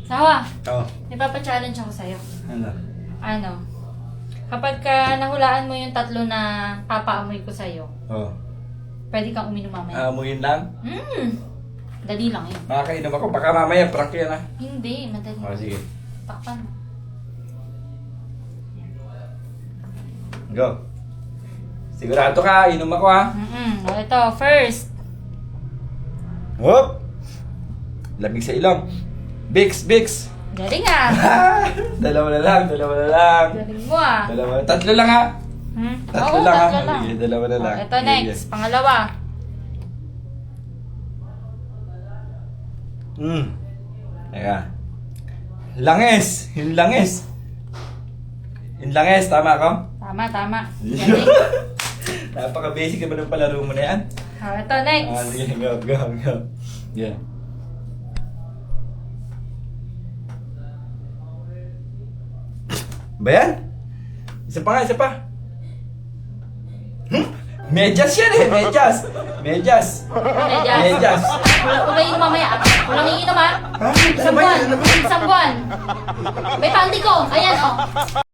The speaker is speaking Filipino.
Sawa, Oo. may papa-challenge ako sa'yo. Ano? Kapag ka nahulaan mo yung tatlo na papaamoy ko sa'yo, Oo. pwede kang uminom mamaya. Amuyin lang. Dali lang yun. Makakainom ako. Baka mamaya prank yan ah. Hindi, madali. Sige. Takpan mo. Go. Sigurado ka, inom ako ha. O, ito, first. Whoop! Lamig sa ilong. Bix, Bix! Galing ah. Dalawa na lang. Galing mo ah. Dalawa. Tatlo lang ha. Tatlo Oo, lang ha. tatlo lang. Sige, dalawa na lang. Ito next, pangalawa. Teka. Langis! Yung langis. Yung langis, tama ako? Tama. Galing. Napaka-basic naman ng palaro mo na yan. Ito next. Sige, go. Yeah. Ba yan? Isa pa. Medyas yan eh, medyas. Medyas. Huwag kayo inom mamaya. Walang iinom ah. Isang buwan. May panty ko. Ayan oh.